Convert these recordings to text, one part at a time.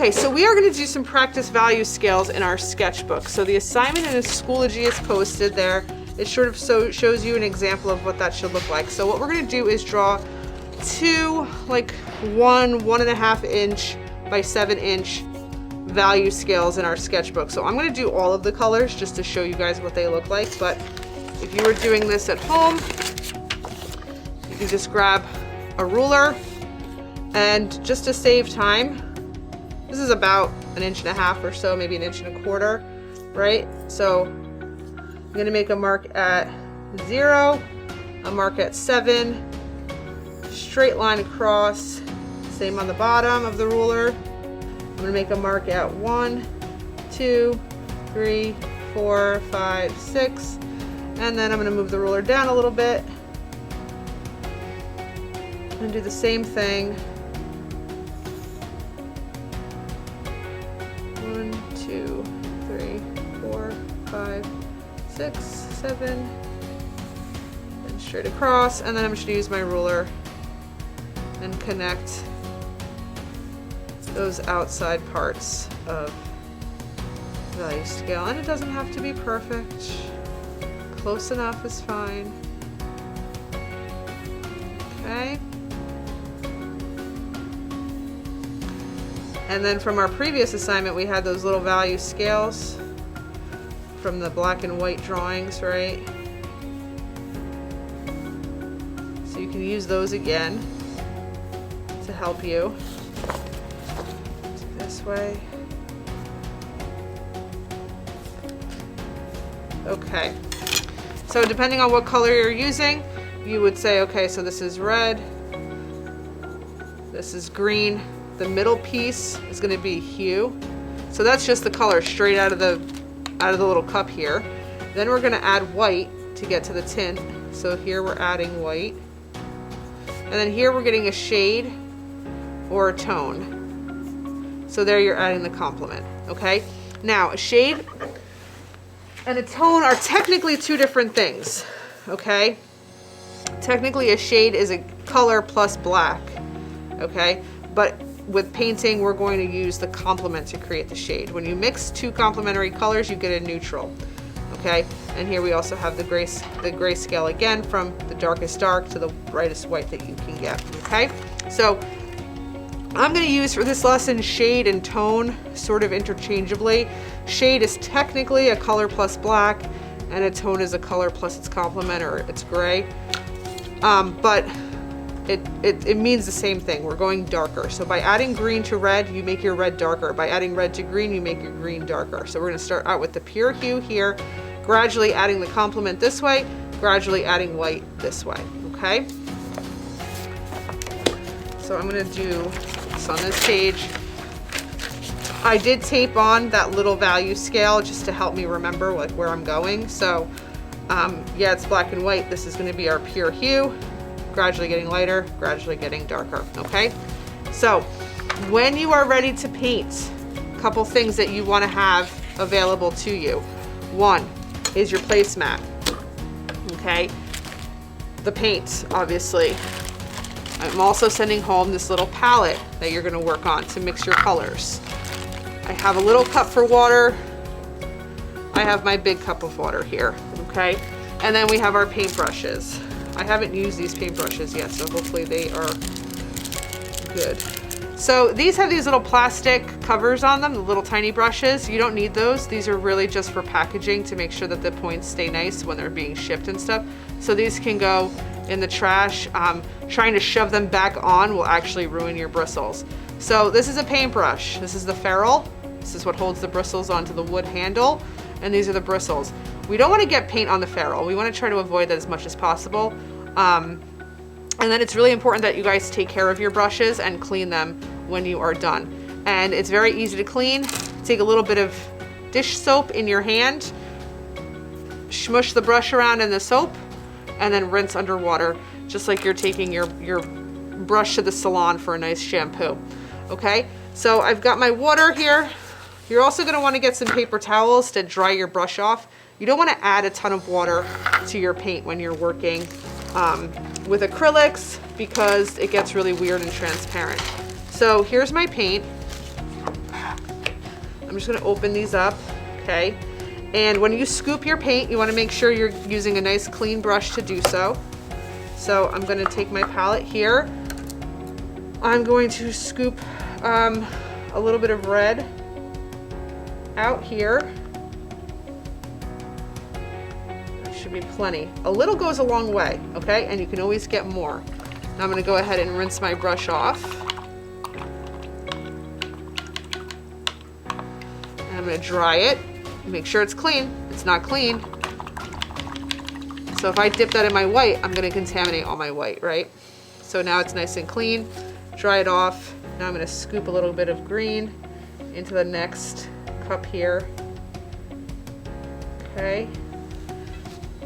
Okay, so we are going to do some practice value scales in our sketchbook. So the assignment in Schoology is posted there. It sort of shows you an example of what that should look like. So what we're going to do is draw two, like 1.5 inch by 7 inch value scales in our sketchbook. So I'm going to do all of the colors just to show you guys what they look like. But if you were doing this at home, you can just grab a ruler, and just to save time, this is about 1.5 inches or so, maybe 1.25 inches, right? So I'm going to make a mark at 0, a mark at 7, straight line across, same on the bottom of the ruler. I'm going to make a mark at 1, 2, 3, 4, 5, 6, and then I'm going to move the ruler down a little bit and do the same thing. 1, 2, 3, 4, 5, 6, 7, and straight across, and then I'm just going to use my ruler and connect those outside parts of the value scale. And it doesn't have to be perfect. Close enough is fine. Okay. And then from our previous assignment, we had those little value scales from the black and white drawings, right? So you can use those again to help you. This way. Okay. So depending on what color you're using, you would say, okay, so this is red, this is green. The middle piece is going to be hue. So that's just the color straight out of the little cup here. Then we're going to add white to get to the tint. So here we're adding white. And then here we're getting a shade or a tone. So there you're adding the complement, okay? Now, a shade and a tone are technically two different things, okay? Technically, a shade is a color plus black, okay? But with painting, we're going to use the complement to create the shade. When you mix two complementary colors, you get a neutral, okay? And here we also have the gray scale again, from the darkest dark to the brightest white that you can get, okay? So I'm going to use for this lesson shade and tone sort of interchangeably. Shade is technically a color plus black, and a tone is a color plus its complement, or its gray. But it means the same thing. We're going darker. So by adding green to red, you make your red darker. By adding red to green, you make your green darker. So we're going to start out with the pure hue here, gradually adding the complement this way, gradually adding white this way, okay? So I'm going to do this on this page. I did tape on that little value scale just to help me remember like where I'm going. So yeah, it's black and white. This is going to be our pure hue. Gradually getting lighter, gradually getting darker, okay? So when you are ready to paint, a couple things that you want to have available to you. One is your placemat, okay? The paint, obviously. I'm also sending home this little palette that you're going to work on to mix your colors. I have a little cup for water. I have my big cup of water here, okay? And then we have our paintbrushes. I haven't used these paintbrushes yet, so hopefully they are good. So these have these little plastic covers on them, the little tiny brushes. You don't need those. These are really just for packaging to make sure that the points stay nice when they're being shipped and stuff. So these can go in the trash. Trying to shove them back on will actually ruin your bristles. So this is a paintbrush. This is the ferrule. This is what holds the bristles onto the wood handle. And these are the bristles. We don't want to get paint on the ferrule. We want to try to avoid that as much as possible. And then it's really important that you guys take care of your brushes and clean them when you are done. And it's very easy to clean. Take a little bit of dish soap in your hand, smush the brush around in the soap, and then rinse underwater, just like you're taking your brush to the salon for a nice shampoo. Okay, so I've got my water here. You're also going to want to get some paper towels to dry your brush off. You don't want to add a ton of water to your paint when you're working with acrylics, because it gets really weird and transparent. So here's my paint. I'm just gonna open these up, okay? And when you scoop your paint, you wanna make sure you're using a nice clean brush to do so. So I'm gonna take my palette here. I'm going to scoop a little bit of red out here. That should be plenty. A little goes a long way, okay? And you can always get more. Now I'm gonna go ahead and rinse my brush off. And I'm gonna dry it. Make sure it's clean. It's not clean. So if I dip that in my white, I'm gonna contaminate all my white, right? So now it's nice and clean. Dry it off. Now I'm gonna scoop a little bit of green into the next cup here. Okay.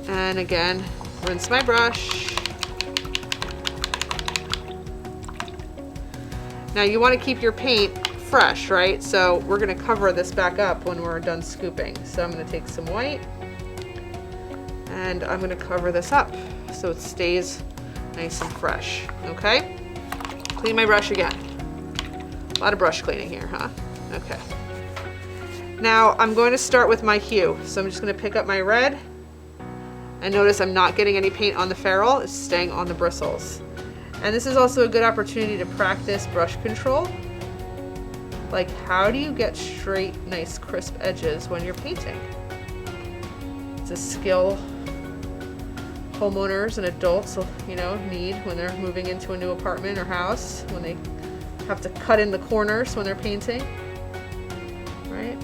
And again, rinse my brush. Now you wanna keep your paint fresh, right? So we're gonna cover this back up when we're done scooping. So I'm gonna take some white and I'm gonna cover this up so it stays nice and fresh, okay? Clean my brush again. A lot of brush cleaning here, huh? Okay. Now I'm going to start with my hue. So I'm just gonna pick up my red and notice I'm not getting any paint on the ferrule, it's staying on the bristles. And this is also a good opportunity to practice brush control. Like, how do you get straight, nice, crisp edges when you're painting? It's a skill homeowners and adults, you know, need when they're moving into a new apartment or house, when they have to cut in the corners when they're painting, right?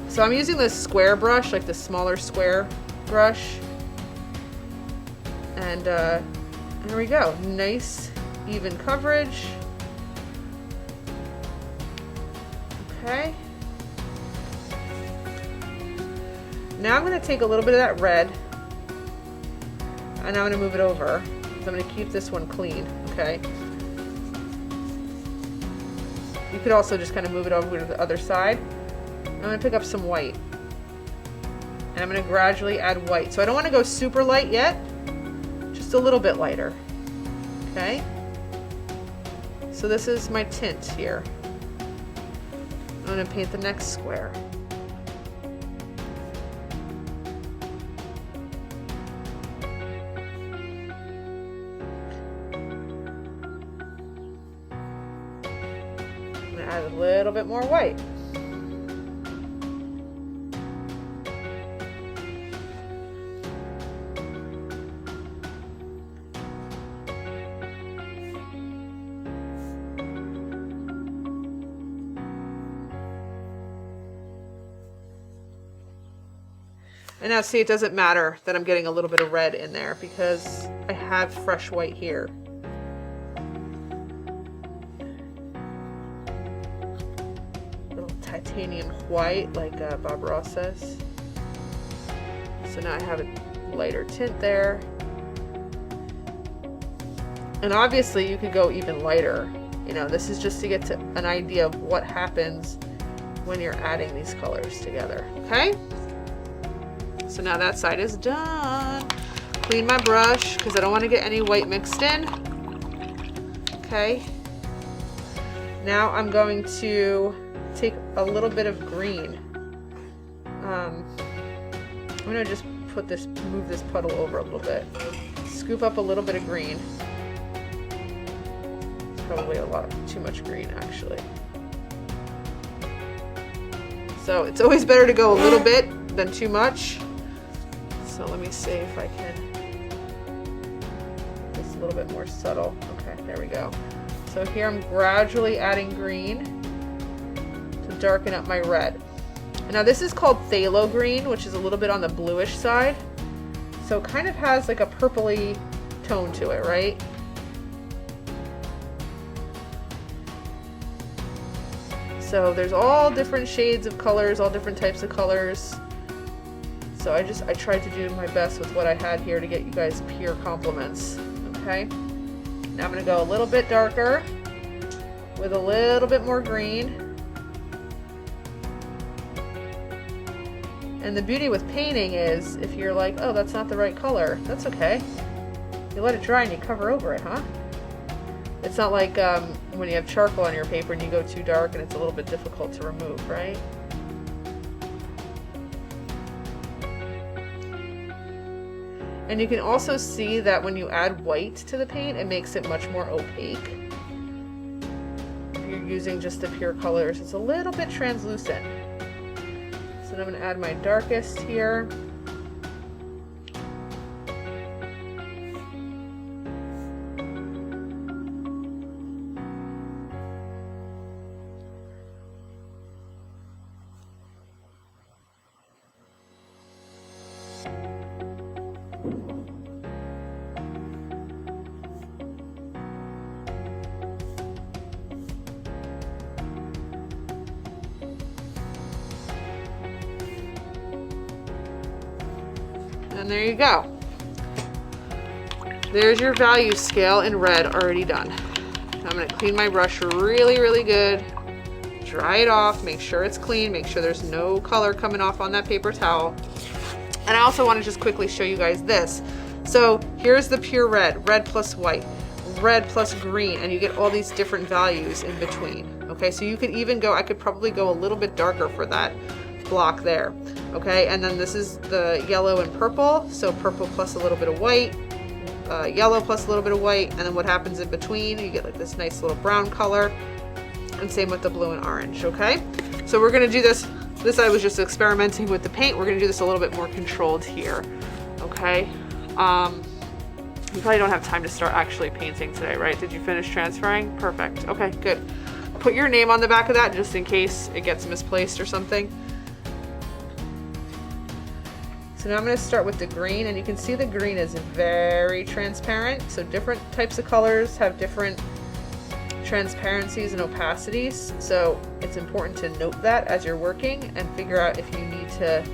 So I'm using this square brush, like the smaller square brush. And there we go, nice, even coverage. Okay. Now I'm gonna take a little bit of that red and I'm gonna move it over because I'm gonna keep this one clean, okay? You could also just kind of move it over to the other side. I'm gonna pick up some white and I'm gonna gradually add white. So I don't wanna go super light yet, just a little bit lighter, okay? So this is my tint here. I'm gonna paint the next square. Add a little bit more white. And now see, it doesn't matter that I'm getting a little bit of red in there because I have fresh white here. Titanium white, like Bob Ross says. So now I have a lighter tint there. And obviously you could go even lighter. You know, this is just to get to an idea of what happens when you're adding these colors together, okay? So now that side is done. Clean my brush because I don't want to get any white mixed in. Okay. Now I'm going to take a little bit of green. I'm gonna just move this puddle over a little bit. Scoop up a little bit of green. It's probably too much green actually. So it's always better to go a little bit than too much. So let me see if I can. It's a little bit more subtle. Okay, there we go. So here I'm gradually adding green to darken up my red. And now this is called phthalo green, which is a little bit on the bluish side. So it kind of has like a purpley tone to it, right? So there's all different shades of colors, all different types of colors. So I tried to do my best with what I had here to get you guys pure compliments, okay? Now I'm gonna go a little bit darker with a little bit more green. And the beauty with painting is if you're like, oh, that's not the right color, that's okay. You let it dry and you cover over it, huh? It's not like when you have charcoal on your paper and you go too dark and it's a little bit difficult to remove, right? And you can also see that when you add white to the paint, it makes it much more opaque. If you're using just the pure colors, it's a little bit translucent. So then I'm going to add my darkest here. And there you go. There's your value scale in red already done. I'm going to clean my brush really, really good. Dry it off, make sure it's clean, make sure there's no color coming off on that paper towel. And I also want to just quickly show you guys this. So here's the pure red, red plus white, red plus green, and you get all these different values in between. Okay, so you could even go, I could probably go a little bit darker for that block there. Okay, and then this is the yellow and purple, so purple plus a little bit of white, yellow plus a little bit of white, and then what happens in between, you get like this nice little brown color, and same with the blue and orange. Okay, so we're going to do this I was just experimenting with the paint. We're going to do this a little bit more controlled here. Okay, you probably don't have time to start actually painting today, right? Did you finish transferring? Perfect. Okay, good. Put your name on the back of that just in case it gets misplaced or something. So now I'm going to start with the green, and you can see the green is very transparent. So different types of colors have different transparencies and opacities. So it's important to note that as you're working and figure out if you need to,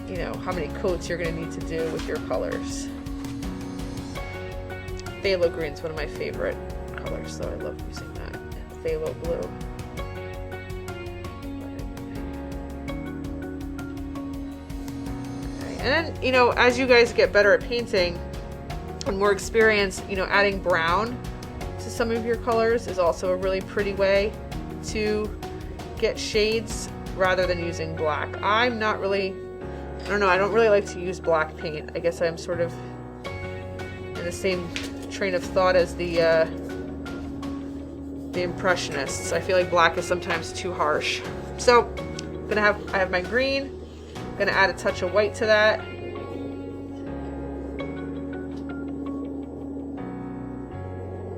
you know, how many coats you're going to need to do with your colors. Phthalo green is one of my favorite colors, so I love using that. And phthalo blue. And then, you know, as you guys get better at painting and more experience, you know, adding brown to some of your colors is also a really pretty way to get shades rather than using black. I'm not really, I don't know, I don't really like to use black paint. I guess I'm sort of in the same train of thought as the Impressionists. I feel like black is sometimes too harsh. So I have my green. I'm gonna add a touch of white to that.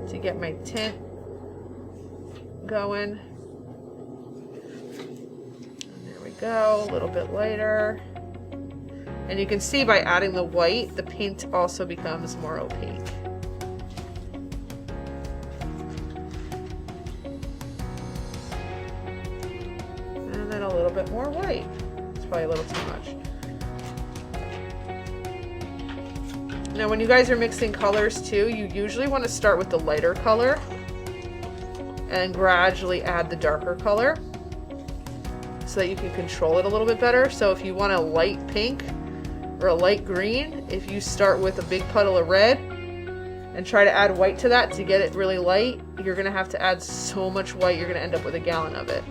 To get my tint going. And there we go, a little bit lighter. And you can see by adding the white, the paint also becomes more opaque. And then a little bit more white. Probably a little too much. Now when you guys are mixing colors too, you usually want to start with the lighter color and gradually add the darker color so that you can control it a little bit better. So if you want a light pink or a light green, if you start with a big puddle of red and try to add white to that to get it really light, you're going to have to add so much white, you're going to end up with a gallon of it.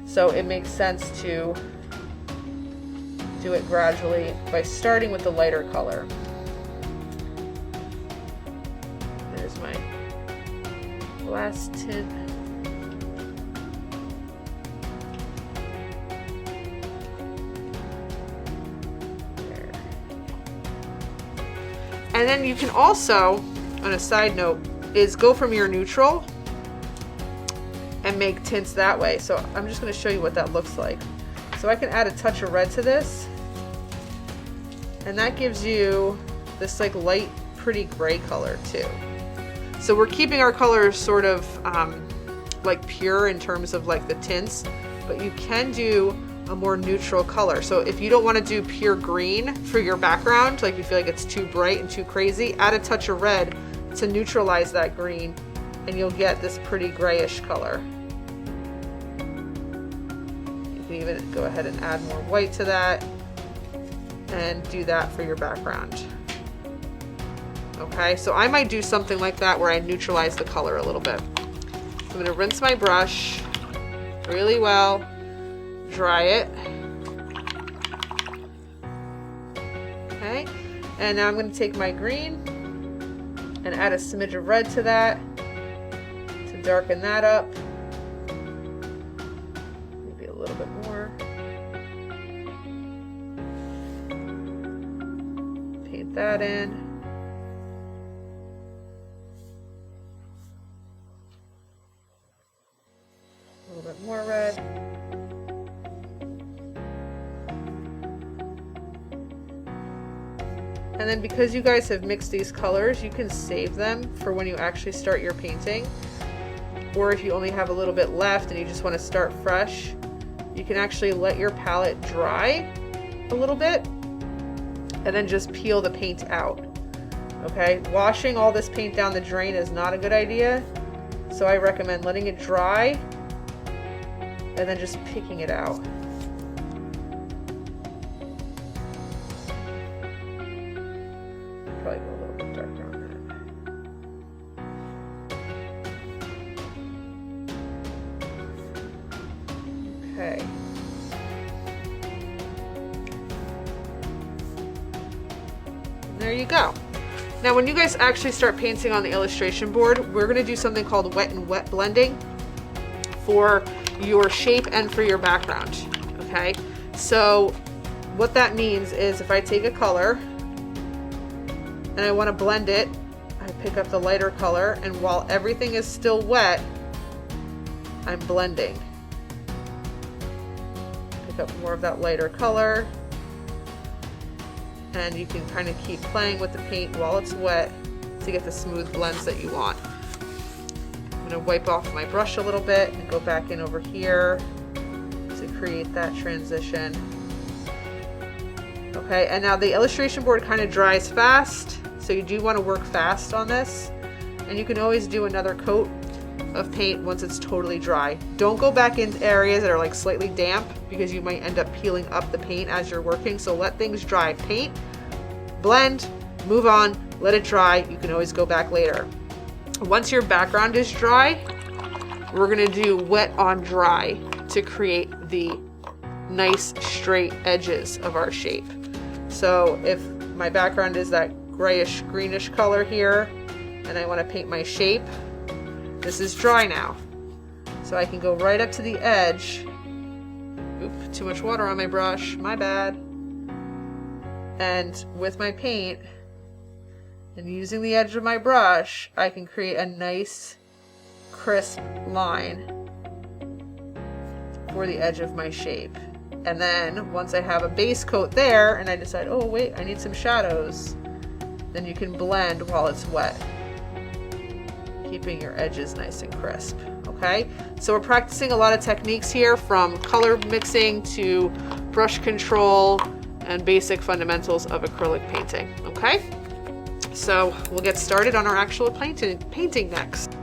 So it makes sense to do it gradually by starting with the lighter color. There's my last tint. There. And then you can also, on a side note, is go from your neutral and make tints that way. So I'm just going to show you what that looks like. So I can add a touch of red to this, and that gives you this like light, pretty gray color too. So we're keeping our colors sort of like pure in terms of like the tints, but you can do a more neutral color. So if you don't want to do pure green for your background, like you feel like it's too bright and too crazy, add a touch of red to neutralize that green, and you'll get this pretty grayish color. You can even go ahead and add more white to that and do that for your background. Okay, so I might do something like that where I neutralize the color a little bit. I'm going to rinse my brush really well, dry it. Okay, And now I'm going to take my green and add a smidge of red to that to darken that up. Maybe a little bit more. Paint that in. A little bit more red. And then because you guys have mixed these colors, you can save them for when you actually start your painting. Or if you only have a little bit left and you just want to start fresh, you can actually let your palette dry a little bit and then just peel the paint out. Okay, washing all this paint down the drain is not a good idea, so I recommend letting it dry and then just picking it out. Probably go a little bit darker on that. Okay. There you go. Now when you guys actually start painting on the illustration board, we're going to do something called wet and wet blending for your shape and for your background. Okay, so what that means is if I take a color and I want to blend it, I pick up the lighter color, and while everything is still wet, I'm blending. Pick up more of that lighter color, and you can kind of keep playing with the paint while it's wet to get the smooth blends that you want. I'm going to wipe off my brush a little bit and go back in over here to create that transition. Okay, and now the illustration board kind of dries fast, so you do want to work fast on this, and you can always do another coat of paint once it's totally dry. Don't go back into areas that are like slightly damp because you might end up peeling up the paint as you're working, so let things dry. Paint, blend, move on, let it dry. You can always go back later. Once your background is dry, we're going to do wet on dry to create the nice straight edges of our shape. So if my background is that grayish greenish color here and I want to paint my shape, this is dry now, so I can go right up to the edge. Oop, too much water on my brush, my bad. And with my paint and using the edge of my brush, I can create a nice crisp line for the edge of my shape. And then once I have a base coat there and I decide, oh wait, I need some shadows, then you can blend while it's wet, keeping your edges nice and crisp. Okay, so we're practicing a lot of techniques here, from color mixing to brush control and basic fundamentals of acrylic painting. Okay, so we'll get started on our actual painting next.